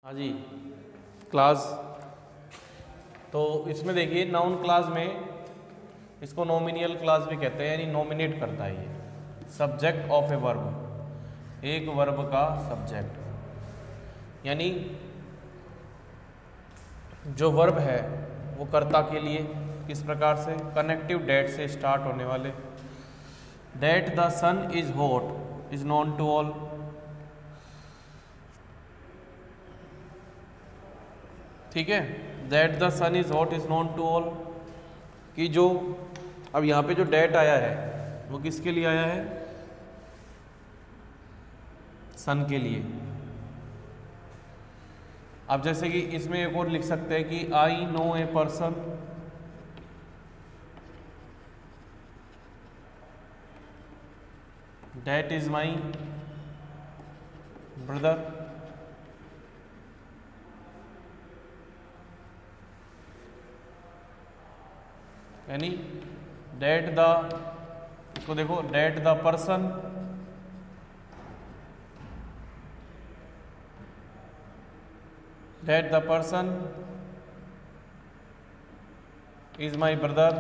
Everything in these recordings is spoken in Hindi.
हाँ जी क्लास। तो इसमें देखिए नाउन क्लास में इसको नॉमिनियल क्लास भी कहते हैं, यानी नॉमिनेट करता है ये सब्जेक्ट ऑफ ए वर्ब, एक वर्ब का सब्जेक्ट। यानी जो वर्ब है वो कर्ता के लिए किस प्रकार से कनेक्टिव डेट से स्टार्ट होने वाले that the sun is hot is known to all. ठीक है, that the sun is hot is known to all कि जो अब यहाँ पे जो डेट आया है वो किसके लिए आया है, सन के लिए। अब जैसे कि इसमें एक और लिख सकते हैं कि I know a person that is my brother. यानी डेट द, इसको देखो, that the person that the person is my brother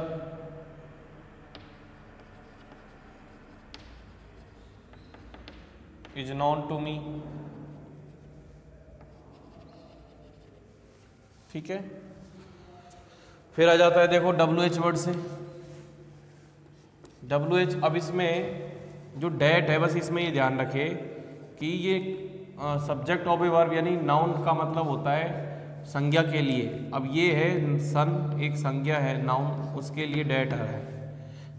is known to me। ठीक है, फिर आ जाता है देखो WH वर्ड से। WH, अब इसमें जो डेट है बस इसमें ये ध्यान रखे कि ये सब्जेक्ट ऑफ ए वर्ब यानी नाउन का मतलब होता है संज्ञा के लिए। अब ये है सन, एक संज्ञा है नाउन, उसके लिए डेट आ रहा है।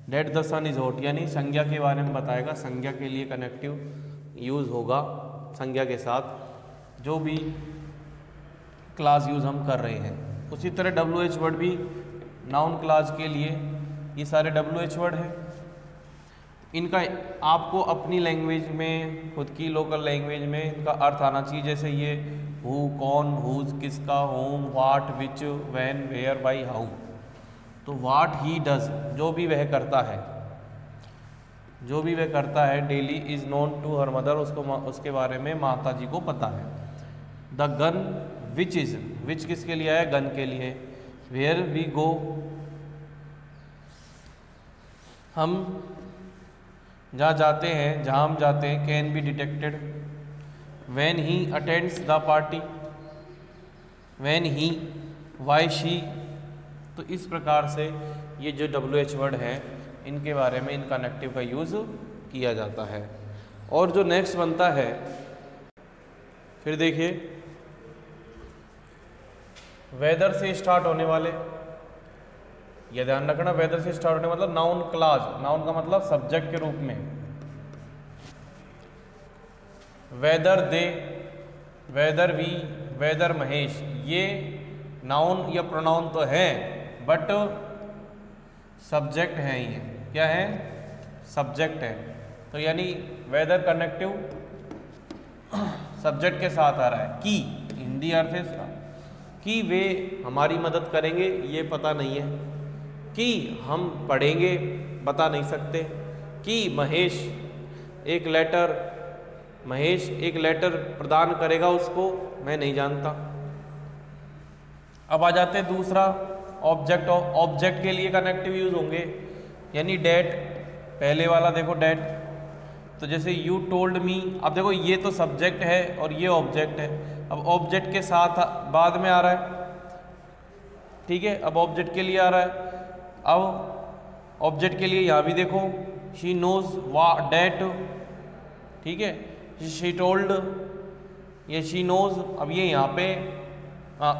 That the sun is hot यानी संज्ञा के बारे में बताएगा, संज्ञा के लिए कनेक्टिव यूज होगा संज्ञा के साथ जो भी क्लास यूज हम कर रहे हैं। उसी तरह WH वर्ड भी नाउन क्लास के लिए, ये सारे WH वर्ड हैं। इनका आपको अपनी लैंग्वेज में, खुद की लोकल लैंग्वेज में इनका अर्थ आना चाहिए। जैसे ये हु कौन, हुज किसका, whom, what, which, when, where, why, how. तो वाट ही डज जो भी वह करता है, जो भी वह करता है daily is known to her mother, उसको उसके बारे में माता जी को पता है। The gun which is, which किसके लिए आया, गन के लिए। वेयर वी गो, हम जहाँ जाते हैं, जहाँ हम जाते हैं, can be detected. When he attends the party, when he, why she. तो इस प्रकार से ये जो WH वर्ड है इनके बारे में इन कनेक्टिव का यूज किया जाता है। और जो नेक्स्ट बनता है, फिर देखिए वेदर से स्टार्ट होने वाले, यह ध्यान रखना, वेदर से स्टार्ट होने मतलब नाउन क्लास, नाउन का मतलब सब्जेक्ट के रूप में। Whether they, whether we, whether Mahesh, ये नाउन या प्रोनाउन तो है बट सब्जेक्ट है। ये क्या है, सब्जेक्ट है। तो यानी वेदर कनेक्टिव सब्जेक्ट के साथ आ रहा है। की हिंदी अर्थ है इसका कि वे हमारी मदद करेंगे, ये पता नहीं है। कि हम पढ़ेंगे, बता नहीं सकते। कि महेश एक लेटर, महेश एक लेटर प्रदान करेगा उसको, मैं नहीं जानता। अब आ जाते हैं दूसरा ऑब्जेक्ट। ऑब्जेक्ट के लिए कनेक्टिव यूज होंगे, यानी डेट। पहले वाला देखो डेट, तो जैसे यू टोल्ड मी, अब देखो ये तो सब्जेक्ट है और ये ऑब्जेक्ट है। अब ऑब्जेक्ट के साथ बाद में आ रहा है, ठीक है, अब ऑब्जेक्ट के लिए आ रहा है। अब ऑब्जेक्ट के लिए यहाँ भी देखो, शी नोज वा डेट, ठीक है, शी टोल्ड, ये शी नोज। अब ये यहाँ पे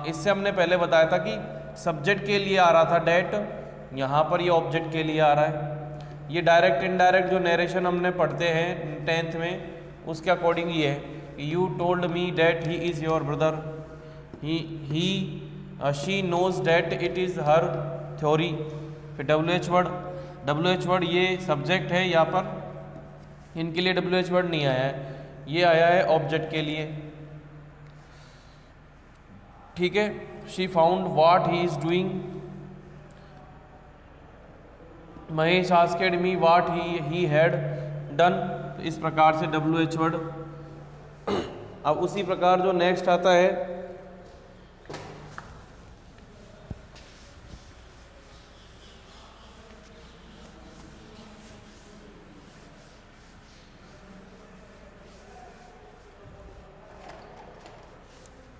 इससे हमने पहले बताया था कि सब्जेक्ट के लिए आ रहा था डेट, यहाँ पर ये ऑब्जेक्ट के लिए आ रहा है। ये डायरेक्ट इनडायरेक्ट जो नरेशन हमने पढ़ते हैं 10th में, उसके अकॉर्डिंग ये है, you told me that he is your brother, she knows that it is her theory. फिर WH वर्ड ये सब्जेक्ट है, यहाँ पर इनके लिए WH वर्ड नहीं आया है, ये आया है ऑब्जेक्ट के लिए। ठीक है, she found what he is doing, Mahesh asked me what he had done. इस प्रकार से WH वर्ड अब उसी प्रकार जो नेक्स्ट आता है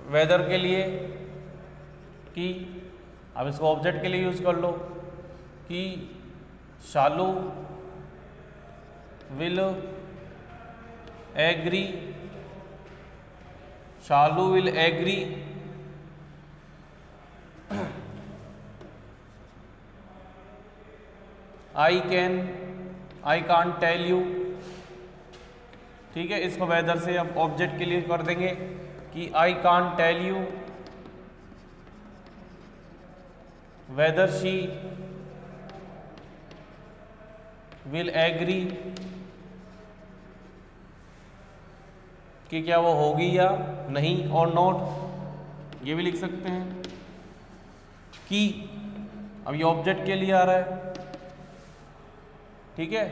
वेदर के लिए कि अब इसको ऑब्जेक्ट के लिए यूज कर लो कि Shalu will agree, Shalu will agree I can't tell you. ठीक है, इसको वेदर से अब ऑब्जेक्ट के लिए कर देंगे कि I can't tell you whether she will agree कि क्या वो होगी या नहीं, और नॉट ये भी लिख सकते हैं कि अब ये ऑब्जेक्ट के लिए आ रहा है। ठीक है,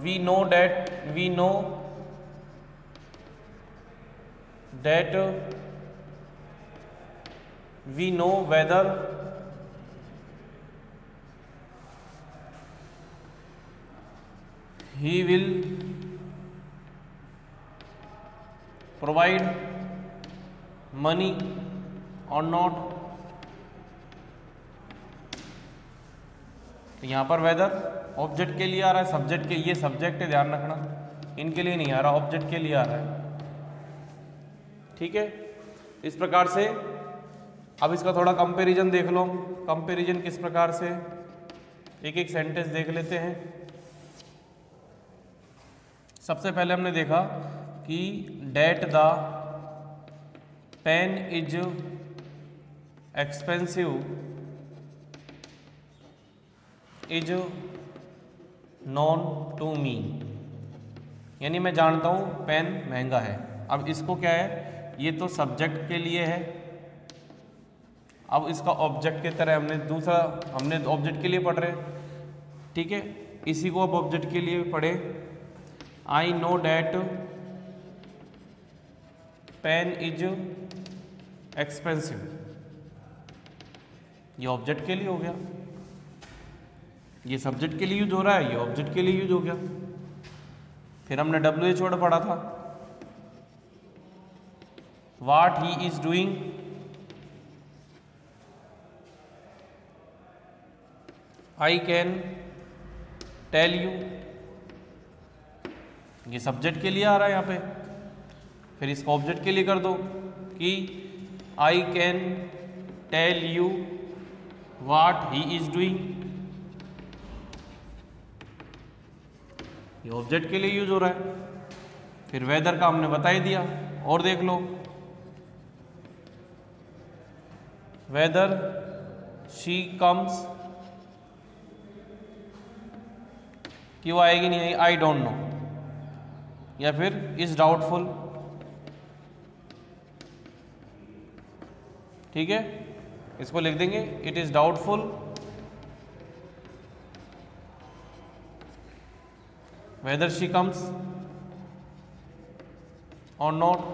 we know whether he will provide money or not। तो यहाँ पर वेदर ऑब्जेक्ट के लिए आ रहा है, सब्जेक्ट के, ये सब्जेक्ट है ध्यान रखना, इनके लिए नहीं आ रहा, ऑब्जेक्ट के लिए आ रहा है। ठीक है, इस प्रकार से अब इसका थोड़ा कंपैरिजन देख लो। कंपैरिजन किस प्रकार से, एक एक सेंटेंस देख लेते हैं। सबसे पहले हमने देखा कि that the pen is expensive is known to me, यानी मैं जानता हूँ पेन महंगा है। अब इसको क्या है, ये तो सब्जेक्ट के लिए है, अब इसका ऑब्जेक्ट की तरह हमने ऑब्जेक्ट के लिए पढ़ रहे। ठीक है, इसी को अब ऑब्जेक्ट के लिए पढ़े। I know that pen is expensive, ये ऑब्जेक्ट के लिए हो गया, ये सब्जेक्ट के लिए यूज हो रहा है, ये ऑब्जेक्ट के लिए यूज हो गया। फिर हमने WH वर्ड पढ़ा था, what he is doing, I can tell you, ये सब्जेक्ट के लिए आ रहा है यहाँ पे। फिर इसको ऑब्जेक्ट के लिए कर दो कि I can tell you what he is doing, ये ऑब्जेक्ट के लिए यूज हो रहा है। फिर वेदर का हमने बता ही दिया, और देख लो वेदर शी कम्स, कि वो आएगी नहीं आएगी, आई डोंट नो, या फिर इज डाउटफुल। ठीक है, इसको लिख देंगे it is doubtful whether she comes or not।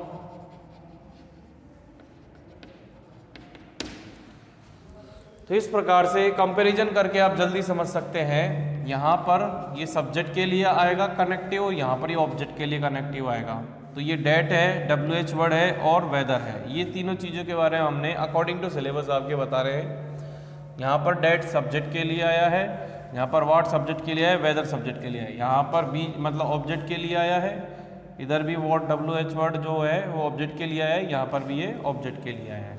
तो इस प्रकार से कंपैरिजन करके आप जल्दी समझ सकते हैं। यहाँ पर ये सब्जेक्ट के लिए आएगा कनेक्टिव, यहाँ पर ये ऑब्जेक्ट के लिए कनेक्टिव आएगा। तो ये डेट है, WH वर्ड है और वेदर है, ये तीनों चीज़ों के बारे में हमने अकॉर्डिंग टू सिलेबस आपके बता रहे हैं। यहाँ पर डेट सब्जेक्ट के लिए आया है, यहाँ पर व्हाट सब्जेक्ट के लिए है, वेदर सब्जेक्ट के लिए है, यहाँ पर भी मतलब ऑब्जेक्ट के लिए आया है, इधर भी व्हाट WH वर्ड जो है वो ऑब्जेक्ट के लिए आया है, यहाँ पर भी ये ऑब्जेक्ट के लिए आया है।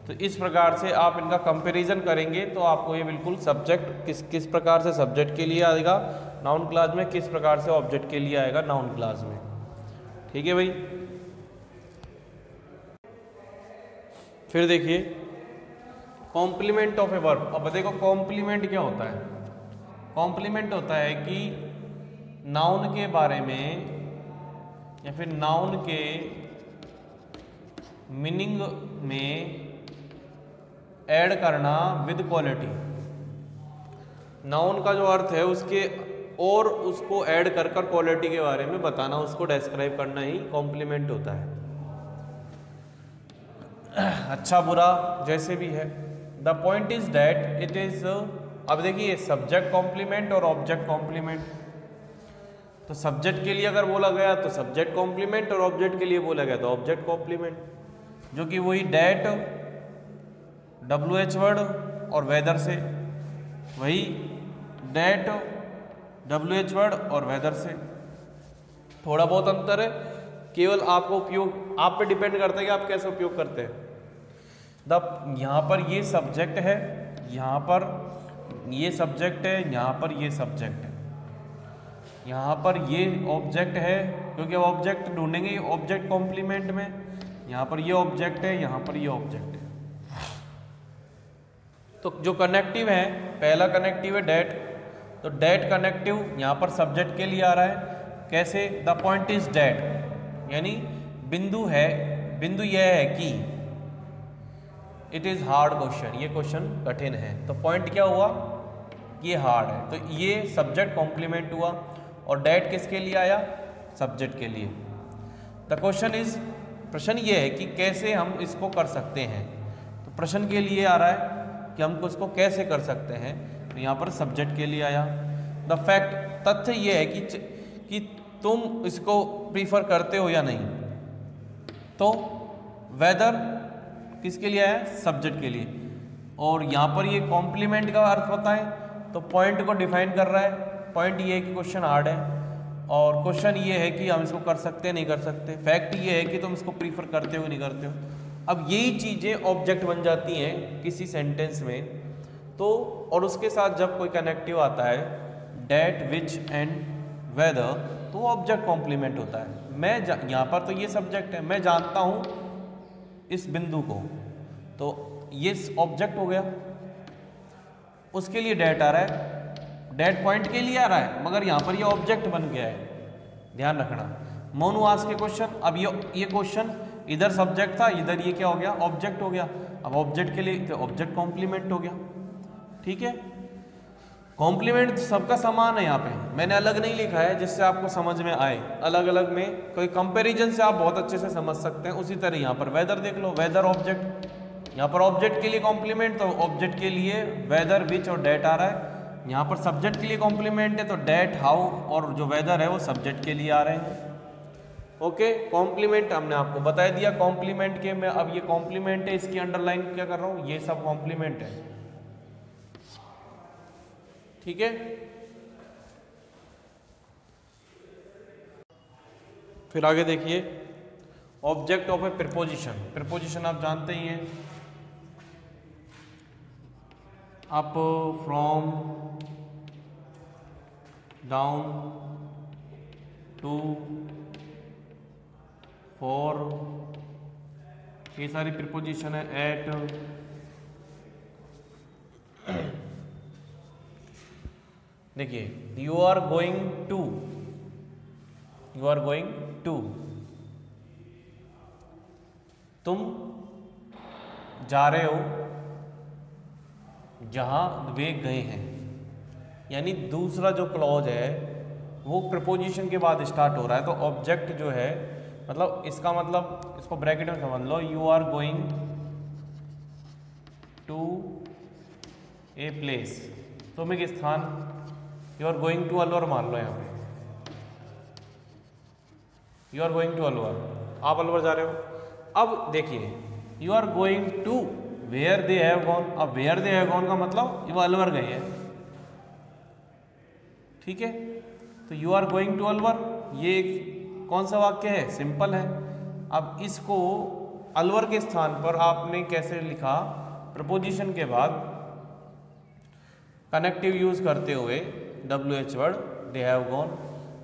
तो इस प्रकार से आप इनका कंपैरिजन करेंगे तो आपको ये बिल्कुल सब्जेक्ट किस प्रकार से सब्जेक्ट के लिए आएगा नाउन क्लास में, किस प्रकार से ऑब्जेक्ट के लिए आएगा नाउन क्लास में। ठीक है भाई, फिर देखिए कॉम्प्लीमेंट ऑफ ए वर्ब। अब देखो कॉम्प्लीमेंट क्या होता है। कॉम्प्लीमेंट होता है कि नाउन के बारे में या फिर नाउन के मीनिंग में ऐड करना विद क्वालिटी। नाउन का जो अर्थ है उसके और उसको ऐड कर कर क्वालिटी के बारे में बताना, उसको डिस्क्राइब करना ही कॉम्प्लीमेंट होता है। अच्छा बुरा जैसे भी है। The point is that it is, अब देखिए सब्जेक्ट कॉम्प्लीमेंट और ऑब्जेक्ट कॉम्प्लीमेंट। तो सब्जेक्ट के लिए अगर बोला गया तो सब्जेक्ट कॉम्प्लीमेंट, और ऑब्जेक्ट के लिए बोला गया तो ऑब्जेक्ट कॉम्प्लीमेंट, जो कि वही डेट, WH वर्ड और वेदर से, वही डेट, WH वर्ड और वेदर से थोड़ा बहुत अंतर है, केवल आपको उपयोग आप पे डिपेंड करता है कि आप कैसे उपयोग करते हैं। यहाँ पर ये सब्जेक्ट है, यहाँ पर ये सब्जेक्ट है, यहाँ पर ये सब्जेक्ट है, यहाँ पर ये ऑब्जेक्ट है, क्योंकि अब ऑब्जेक्ट ढूंढेंगे ऑब्जेक्ट कॉम्प्लीमेंट में। यहाँ पर ये ऑब्जेक्ट है, यहाँ पर ये ऑब्जेक्ट है। तो जो कनेक्टिव है, पहला कनेक्टिव है डेट, तो डेट कनेक्टिव यहाँ पर सब्जेक्ट के लिए आ रहा है। कैसे? द पॉइंट इज डेट, यानी बिंदु है, बिंदु यह है कि इट इज हार्ड क्वेश्चन, ये क्वेश्चन कठिन है। तो पॉइंट क्या हुआ? ये हार्ड है, तो ये सब्जेक्ट कॉम्प्लीमेंट हुआ। और डेट किसके लिए आया? सब्जेक्ट के लिए। द क्वेश्चन इज, प्रश्न ये है कि कैसे हम इसको कर सकते हैं। तो प्रश्न के लिए आ रहा है कि हमको इसको कैसे कर सकते हैं, तो यहाँ पर सब्जेक्ट के लिए आया। द फैक्ट, तथ्य ये है कि तुम इसको प्रीफर करते हो या नहीं। तो वेदर किसके लिए आया? सब्जेक्ट के लिए। और यहाँ पर ये कॉम्प्लीमेंट का अर्थ होता है, तो पॉइंट को डिफाइन कर रहा है। पॉइंट ये है कि क्वेश्चन हार्ड है, और क्वेश्चन ये है कि हम इसको कर सकते हैं नहीं कर सकते। फैक्ट ये है कि तुम इसको प्रीफर करते हो नहीं करते हो। अब यही चीज़ें ऑब्जेक्ट बन जाती हैं किसी सेंटेंस में। तो और उसके साथ जब कोई कनेक्टिव आता है, डेट, विच एंड वेदर, तो वो ऑब्जेक्ट कॉम्प्लीमेंट होता है। मैं यहाँ पर तो ये सब्जेक्ट है, मैं जानता हूँ इस बिंदु को, तो ये ऑब्जेक्ट हो गया। उसके लिए डेट आ रहा है, डेट पॉइंट के लिए आ रहा है, मगर यहाँ पर ये ऑब्जेक्ट बन गया है, ध्यान रखना। मोनू आज के क्वेश्चन, अब ये क्वेश्चन इधर सब्जेक्ट था, इधर ये क्या हो गया? ऑब्जेक्ट हो गया। अब ऑब्जेक्ट के लिए तो ऑब्जेक्ट कॉम्प्लीमेंट हो गया। ठीक है, कॉम्प्लीमेंट सबका समान है। यहाँ पे मैंने अलग नहीं लिखा है जिससे आपको समझ में आए। अलग अलग में कोई कंपैरिजन से आप बहुत अच्छे से समझ सकते हैं। उसी तरह यहाँ पर वेदर देख लो, वेदर ऑब्जेक्ट, यहाँ पर ऑब्जेक्ट के लिए कॉम्प्लीमेंट, तो ऑब्जेक्ट के लिए वेदर, विच और डेट आ रहा है। यहाँ पर सब्जेक्ट के लिए कॉम्प्लीमेंट है, तो डेट, हाउ और जो वेदर है वो सब्जेक्ट के लिए आ रहे हैं। ओके, कॉम्प्लीमेंट हमने आपको बता दिया। कॉम्प्लीमेंट के में अब ये कॉम्प्लीमेंट है, इसकी अंडरलाइन क्या कर रहा हूँ, ये सब कॉम्प्लीमेंट है। ठीक है, फिर आगे देखिए, object of a preposition. Preposition आप जानते ही हैं, up, from, down, to, for, ये सारी प्रीपोजिशन है। एट, देखिए, you are going to, you are going to, तुम जा रहे हो जहां वे गए हैं। यानी दूसरा जो क्लॉज है वो प्रीपोजिशन के बाद स्टार्ट हो रहा है। तो ऑब्जेक्ट जो है, मतलब इसका मतलब, इसको ब्रैकेट में समझ लो, you are going to a place, तुम एक स्थान, you are going to Alwar मान लो। यहाँ पे you are going to Alwar, आप अलवर जा रहे हो। अब देखिए, you are going to where they have gone. अब वेयर दे हैव गॉन का मतलब ये वो अलवर गए हैं। ठीक है, तो you are going to Alwar, ये कौन सा वाक्य है? सिंपल है। अब इसको अलवर के स्थान पर आपने कैसे लिखा? प्रपोजिशन के बाद कनेक्टिव यूज करते हुए WH word, they have gone.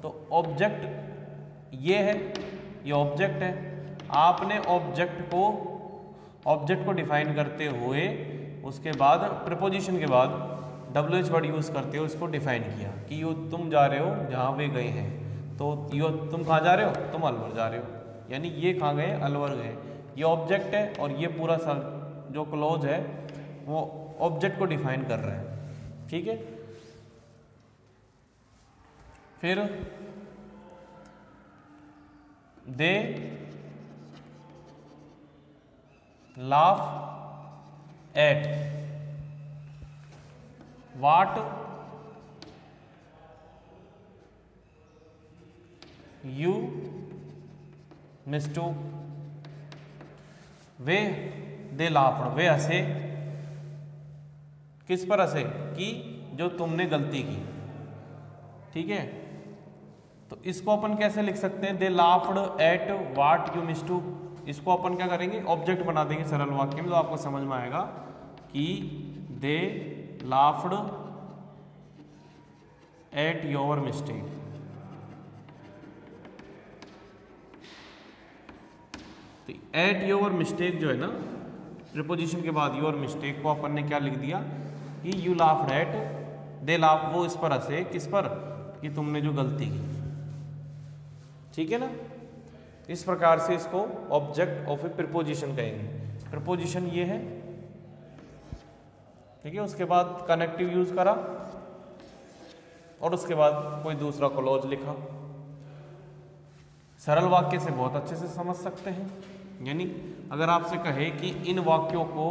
तो ऑब्जेक्ट ये है, ये ऑब्जेक्ट है। आपने ऑब्जेक्ट को डिफाइन करते हुए उसके बाद प्रपोजिशन के बाद WH वर्ड यूज करते हुए इसको डिफाइन किया कि यो तुम जा रहे हो जहाँ वे गए हैं। तो यो तुम कहाँ जा रहे हो? तुम अलवर जा रहे हो, यानी ये कहाँ गए? अलवर गए। ये ऑब्जेक्ट है, और ये पूरा जो क्लॉज है वो ऑब्जेक्ट को डिफाइन कर रहा है। ठीक है, फिर they laugh at what you mistook, वे दे लाफ्ड, वे हंसे, किस पर हंसे, कि जो तुमने गलती की। ठीक है, तो इसको अपन कैसे लिख सकते हैं, दे लाफ्ड एट वाट यू मिस्टूक। इसको अपन क्या करेंगे, ऑब्जेक्ट बना देंगे सरल वाक्य में, तो आपको समझ में आएगा कि दे लाफ्ड एट योर मिस्टेक। तो एट योर मिस्टेक जो है ना, प्रीपोजिशन के बाद योर मिस्टेक को अपन ने क्या लिख दिया कि you laughed eight, they laugh, वो इस पर हंसे, किस पर, कि तुमने जो गलती की। ठीक है ना, इस प्रकार से इसको ऑब्जेक्ट ऑफ ए प्रीपोजिशन कहेंगे। प्रीपोजिशन ये है, ठीक है। उसके बाद कनेक्टिव यूज करा और उसके बाद कोई दूसरा क्लॉज लिखा। सरल वाक्य से बहुत अच्छे से समझ सकते हैं। यानी अगर आपसे कहे कि इन वाक्यों को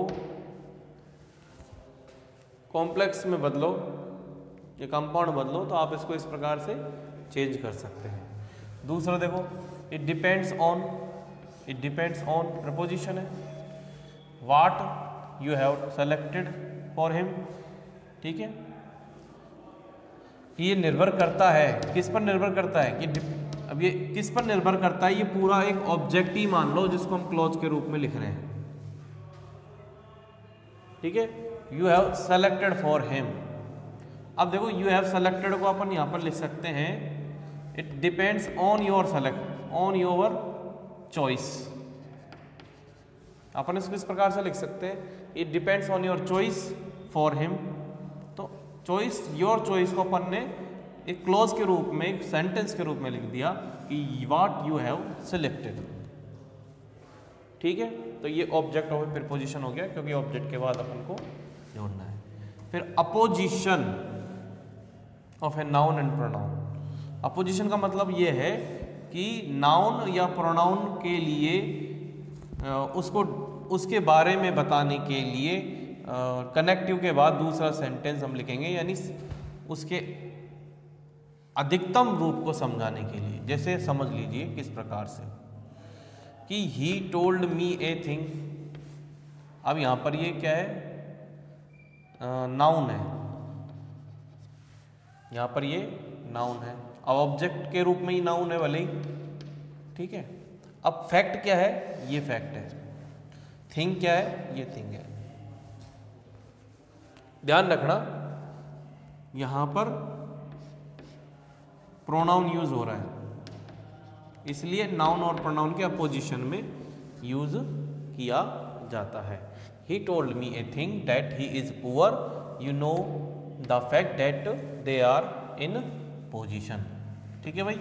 कॉम्प्लेक्स में बदलो या कंपाउंड बदलो, तो आप इसको इस प्रकार से चेंज कर सकते हैं। दूसरा देखो, it depends on, it depends on preposition है, what you have selected for him. ठीक है, ये निर्भर करता है, किस पर निर्भर करता है, कि अब ये किस पर निर्भर करता है, ये पूरा एक ऑब्जेक्ट ही मान लो जिसको हम क्लॉज के रूप में लिख रहे हैं। ठीक है, you have selected for him. अब देखो, यू हैव सेलेक्टेड को अपन यहां पर लिख सकते हैं, it depends on your select, on your choice. अपन इसको इस प्रकार से लिख सकते हैं, it depends on your choice for him. तो चॉइस, योर चॉइस को अपन ने एक क्लॉज के रूप में, एक सेंटेंस के रूप में लिख दिया कि व्हाट यू हैव सिलेक्टेड। ठीक है, तो ये ऑब्जेक्ट ऑफ प्रीपोजिशन हो गया, क्योंकि ऑब्जेक्ट के बाद अपन को जोड़ना है। फिर opposition of a noun and pronoun. Opposition का मतलब ये है कि नाउन या प्रोनाउन के लिए उसको, उसके बारे में बताने के लिए कनेक्टिव के बाद दूसरा सेंटेंस हम लिखेंगे, यानी उसके अधिकतम रूप को समझाने के लिए। जैसे समझ लीजिए किस प्रकार से, कि ही टोल्ड मी ए थिंग। अब यहां पर ये क्या है, नाउन है, यहां पर ये नाउन है। अब ऑब्जेक्ट के रूप में ही नाउन है भले ही। ठीक है, अब फैक्ट क्या है, ये फैक्ट है। थिंग क्या है, ये थिंग है। ध्यान रखना, यहां पर प्रोनाउन यूज हो रहा है, इसलिए नाउन और प्रोनाउन के अपोजिशन में यूज किया जाता है। He told me a thing that he is poor, you know the fact that they are in position. ठीक है भाई।